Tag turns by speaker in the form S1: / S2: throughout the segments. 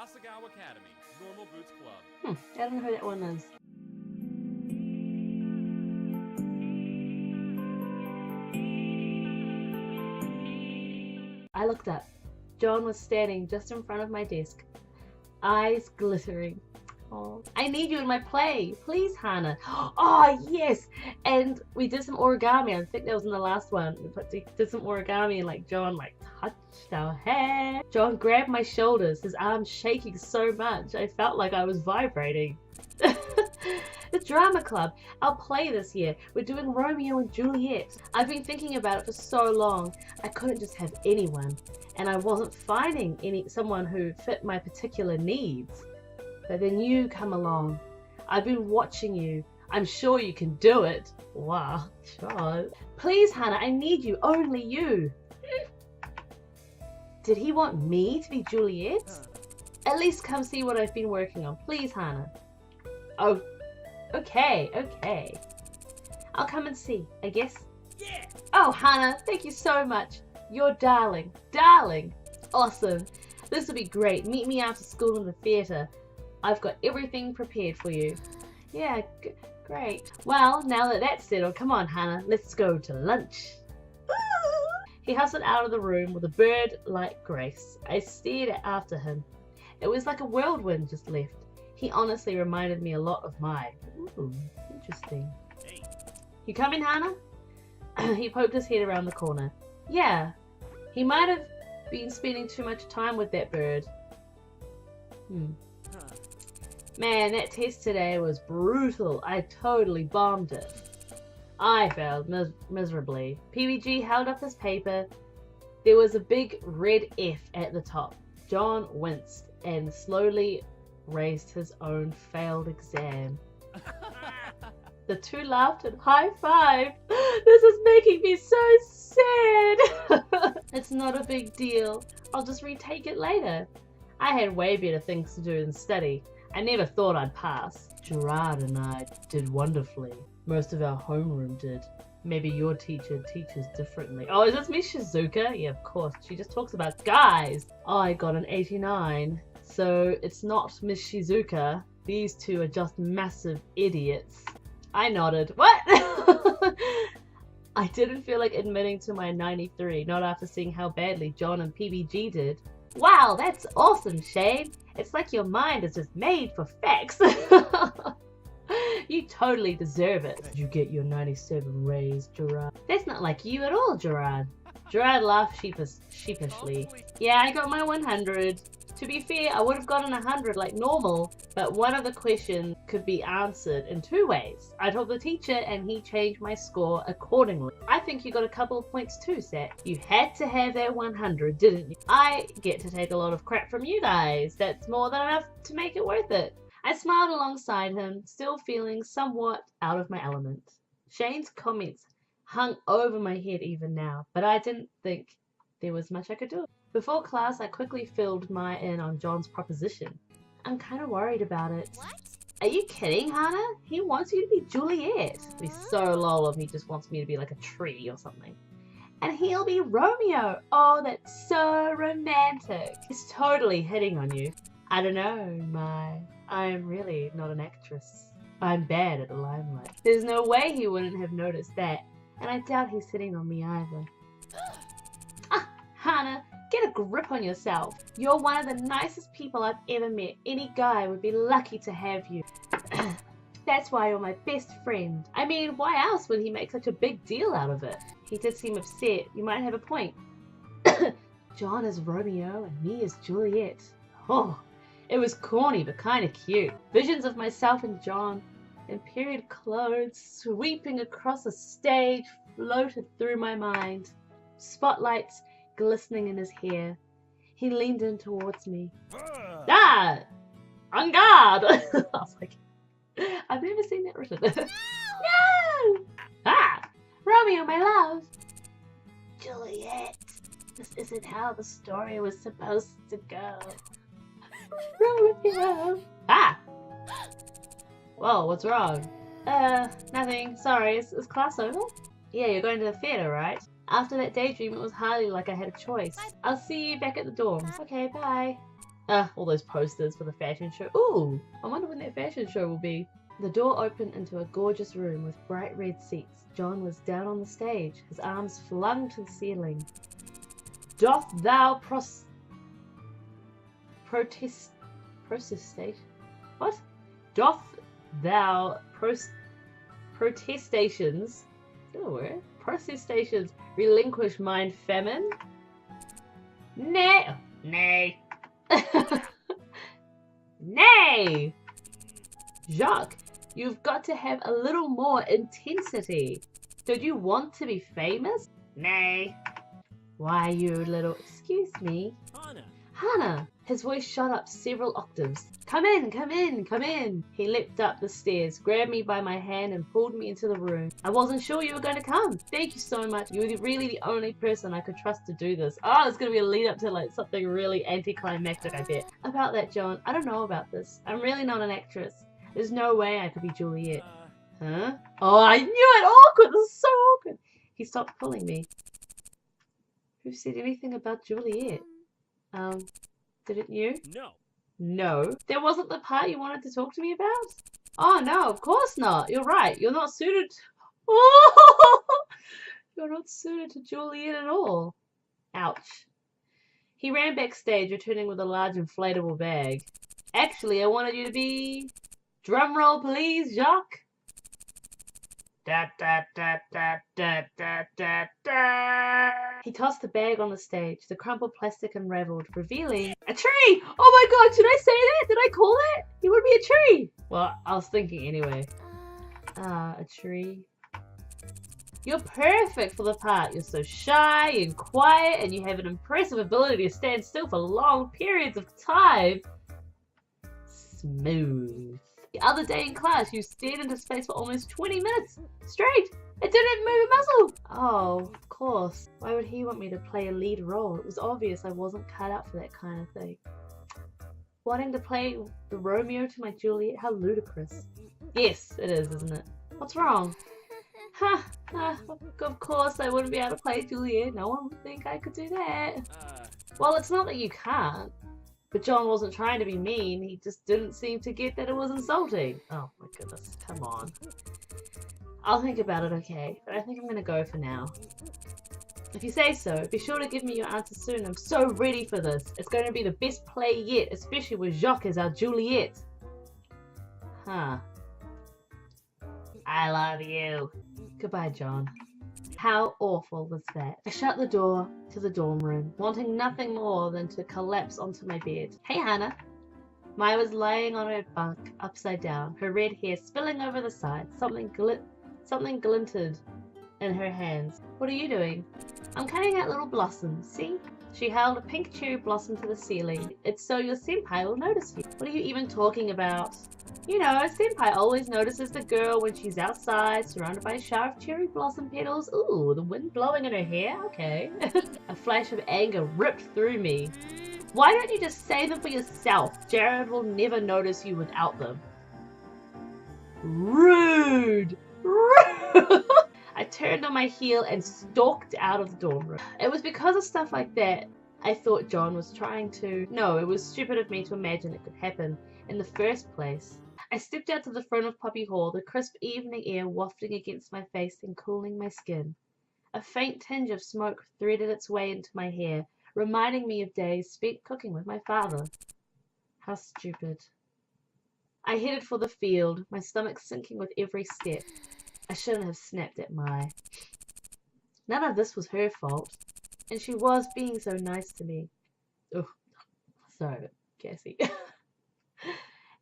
S1: Asagao Academy, Normal Boots Club.
S2: I don't know who that one is. I looked up. John was standing just in front of my desk, eyes glittering. Oh, I need you in my play, please, Hana. Oh, yes! And we did some origami. I think that was in the last one. We did some origami and John touched our hair. John grabbed my shoulders, his arms shaking so much I felt like I was vibrating. The drama club, our play this year. We're doing Romeo and Juliet. I've been thinking about it for so long. I couldn't just have anyone, and I wasn't finding someone who fit my particular needs. But then you come along. I've been watching you. I'm sure you can do it. Wow, John. Please, Hana, I need you. Only you. Did he want me to be Juliet? At least come see what I've been working on. Please, Hana. Oh, okay. I'll come and see, I guess.
S1: Yeah!
S2: Oh, Hana, thank you so much. You're darling. Darling. Awesome. This will be great. Meet me after school in the theatre. I've got everything prepared for you. Yeah, great. Well, now that that's settled, come on, Hana, let's go to lunch. He hustled out of the room with a bird-like grace. I stared after him. It was like a whirlwind just left. He honestly reminded me a lot of Mai. Ooh, interesting.
S1: Hey.
S2: You coming, Hana? He poked his head around the corner. Yeah, he might have been spending too much time with that bird. Man, that test today was brutal. I totally bombed it. I failed miserably. PBG held up his paper. There was a big red F at the top. John winced and slowly raised his own failed exam. The two laughed and high-fived. This is making me so sad. It's not a big deal. I'll just retake it later. I had way better things to do than study. I never thought I'd pass. Gerard and I did wonderfully. Most of our homeroom did. Maybe your teacher teaches differently. Oh, is this Miss Shizuka? Yeah, of course. She just talks about guys. I got an 89. So it's not Miss Shizuka. These two are just massive idiots. I nodded. What? I didn't feel like admitting to my 93, not after seeing how badly John and PBG did. Wow, that's awesome, Shane. It's like your mind is just made for facts. You totally deserve it. Did you get your 97 raised, Gerard? That's not like you at all, Gerard. Gerard laughed sheepishly. Yeah, I got my 100. To be fair, I would have gotten 100 like normal, but one of the questions could be answered in two ways. I told the teacher and he changed my score accordingly. I think you got a couple of points too, Sat. You had to have that 100, didn't you? I get to take a lot of crap from you guys. That's more than enough to make it worth it. I smiled alongside him, still feeling somewhat out of my element. Shane's comments hung over my head even now, but I didn't think there was much I could do. Before class, I quickly filled my in on John's proposition. I'm kind of worried about it. What? Are you kidding, Hana? He wants you to be Juliet. It'd be so lol if he just wants me to be like a tree or something. And he'll be Romeo. Oh, that's so romantic. He's totally hitting on you. I don't know, Mai. I'm really not an actress. I'm bad at the limelight. There's no way he wouldn't have noticed that. And I doubt he's hitting on me either. Hana, get a grip on yourself. You're one of the nicest people I've ever met. Any guy would be lucky to have you. That's why you're my best friend. I mean, why else would he make such a big deal out of it? He did seem upset. You might have a point. John is Romeo and me is Juliet. Oh, it was corny but kind of cute. Visions of myself and John in period clothes sweeping across a stage floated through my mind. Spotlights glistening in his hair. He leaned in towards me. Ah! En garde! I was like, I've never seen that written. No! Ah! Romeo, my love! Juliet, this isn't how the story was supposed to go. Romeo! Ah! Whoa, what's wrong? Nothing. Sorry, is class over? Yeah, you're going to the theatre, right? After that daydream, it was hardly like I had a choice. I'll see you back at the dorms. Okay, bye. All those posters for the fashion show. Ooh, I wonder when that fashion show will be. The door opened into a gorgeous room with bright red seats. John was down on the stage, his arms flung to the ceiling. Doth thou protestation? What? Doth thou protestations? Oh, where? Protestations relinquish mind famine? Nay. Nay. Nay! Jacques, you've got to have a little more intensity. Don't you want to be famous? Nay. Why, you little... Excuse me.
S1: Hana!
S2: Hana! His voice shot up several octaves. Come in, come in, come in. He leapt up the stairs, grabbed me by my hand and pulled me into the room. I wasn't sure you were going to come. Thank you so much. You were really the only person I could trust to do this. Oh, it's going to be a lead up to like something really anticlimactic, I bet. About that, John, I don't know about this. I'm really not an actress. There's no way I could be Juliet. Huh? Oh, I knew it! Awkward! This is so awkward. He stopped pulling me. Who said anything about Juliet? Didn't you?
S1: No.
S2: No. That wasn't the part you wanted to talk to me about? Oh, no, of course not. You're right. You're not suited... Oh! You're not suited to Juliet at all. Ouch. He ran backstage, returning with a large inflatable bag. Actually, I wanted you to be... Drum roll, please, Jacques. Da, da, da, da, da, da, da, da. He tossed the bag on the stage. The crumpled plastic unraveled, revealing a tree! Oh my god, should I say that? Did I call that? It would be a tree! Well, I was thinking anyway. A tree. You're perfect for the part. You're so shy and quiet, and you have an impressive ability to stand still for long periods of time. Smooth. The other day in class, you stared into space for almost 20 minutes straight. It didn't move a muscle. Oh, of course. Why would he want me to play a lead role? It was obvious I wasn't cut out for that kind of thing. Wanting to play the Romeo to my Juliet? How ludicrous. Yes, it is, isn't it? What's wrong? Of course I wouldn't be able to play Juliet. No one would think I could do that. Well, it's not that you can't. But John wasn't trying to be mean, he just didn't seem to get that it was insulting. Oh my goodness, come on. I'll think about it, okay? But I think I'm gonna go for now. If you say so, be sure to give me your answer soon. I'm so ready for this. It's going to be the best play yet, especially with Jacques as our Juliet. Huh. I love you. Goodbye, John. How awful was that? I shut the door to the dorm room, wanting nothing more than to collapse onto my bed. Hey, Hana. Maya was lying on her bunk, upside down, her red hair spilling over the sides. Something glinted in her hands. What are you doing? I'm cutting out little blossoms, see? She held a pink cherry blossom to the ceiling. It's so your senpai will notice you. What are you even talking about? You know, a senpai always notices the girl when she's outside, surrounded by a shower of cherry blossom petals. Ooh, the wind blowing in her hair? Okay. A flash of anger ripped through me. Why don't you just save them for yourself? Jared will never notice you without them. Rude! Rude! I turned on my heel and stalked out of the dorm room. It was because of stuff like that I thought John was trying to... No, it was stupid of me to imagine it could happen in the first place. I stepped out to the front of Poppy Hall, the crisp evening air wafting against my face and cooling my skin. A faint tinge of smoke threaded its way into my hair, reminding me of days spent cooking with my father. How stupid. I headed for the field, my stomach sinking with every step. I shouldn't have snapped at Mai. None of this was her fault, and she was being so nice to me. Oh, sorry, Cassie.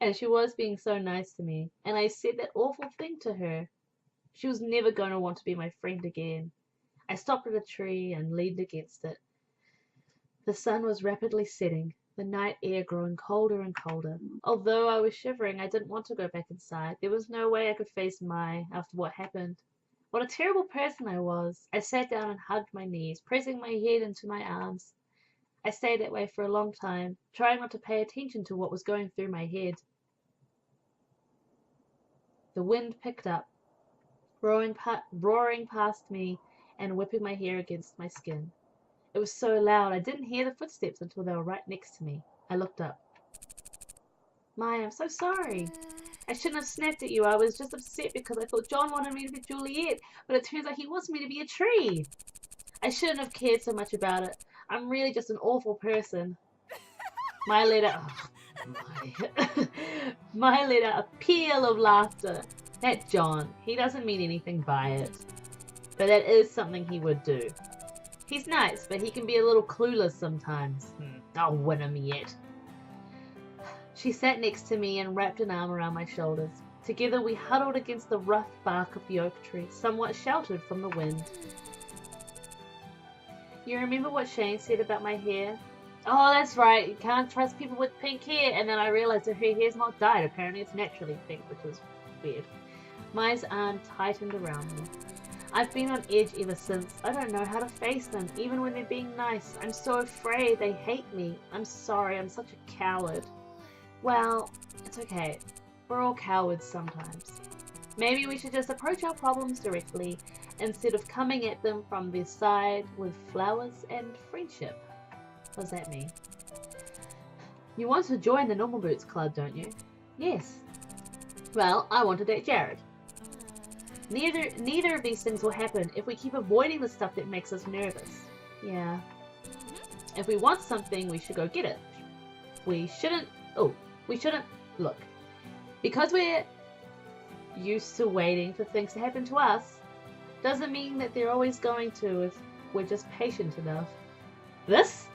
S2: And she was being so nice to me, and I said that awful thing to her. She was never going to want to be my friend again. I stopped at a tree and leaned against it. The sun was rapidly setting, the night air growing colder and colder. Although I was shivering, I didn't want to go back inside. There was no way I could face Mai after what happened. What a terrible person I was. I sat down and hugged my knees, pressing my head into my arms. I stayed that way for a long time, trying not to pay attention to what was going through my head. The wind picked up, roaring past me and whipping my hair against my skin. It was so loud I didn't hear the footsteps until they were right next to me. I looked up. Mai, I'm so sorry. I shouldn't have snapped at you. I was just upset because I thought John wanted me to be Juliet, but it turns out he wants me to be a tree. I shouldn't have cared so much about it. I'm really just an awful person. Mai let out... Mai let out a peal of laughter. That John, he doesn't mean anything by it. But that is something he would do. He's nice, but he can be a little clueless sometimes. I'll win him yet. She sat next to me and wrapped an arm around my shoulders. Together we huddled against the rough bark of the oak tree, somewhat sheltered from the wind. You remember what Shane said about my hair? Oh, that's right. You can't trust people with pink hair. And then I realized that her hair's not dyed. Apparently it's naturally pink, which is weird. Mai's arm tightened around me. I've been on edge ever since. I don't know how to face them, even when they're being nice. I'm so afraid they hate me. I'm sorry. I'm such a coward. Well, it's okay. We're all cowards sometimes. Maybe we should just approach our problems directly instead of coming at them from their side with flowers and friendship. What does that mean? You want to join the Normal Boots Club, don't you? Yes. Well, I want to date Jared. Neither of these things will happen if we keep avoiding the stuff that makes us nervous. Yeah. If we want something, we should go get it. We shouldn't look. Because we're used to waiting for things to happen to us, doesn't mean that they're always going to if we're just patient enough. This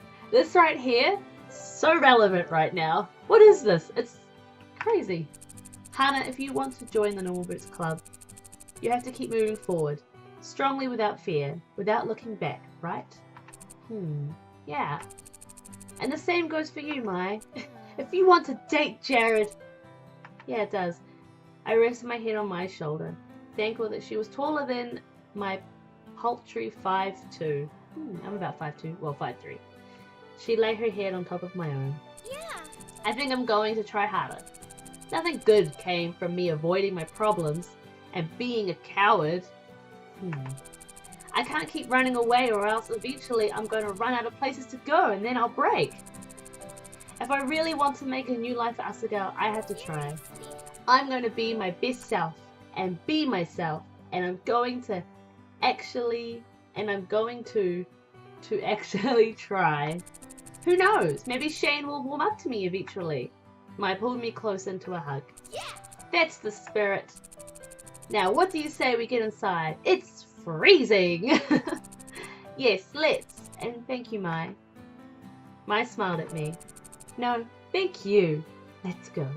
S2: right here, so relevant right now. What is this? It's crazy. Hana, if you want to join the Normal Boots Club, you have to keep moving forward, strongly without fear, without looking back, right? Yeah. And the same goes for you, Mai. If you want to date Jared. Yeah, it does. I rested my head on Mai's shoulder, thankful that she was taller than my paltry 5'2". I'm about 5'2", well 5'3". She lay her head on top of my own. Yeah. I think I'm going to try harder. Nothing good came from me avoiding my problems and being a coward. I can't keep running away or else eventually I'm going to run out of places to go and then I'll break. If I really want to make a new life for Asagao, I have to try. I'm going to be my best self and be myself, and I'm going to actually try. Who knows? Maybe Shane will warm up to me eventually. Mai pulled me close into a hug. Yeah! That's the spirit. Now, what do you say we get inside? It's freezing! Yes, let's. And thank you, Mai. Mai smiled at me. No, thank you. Let's go.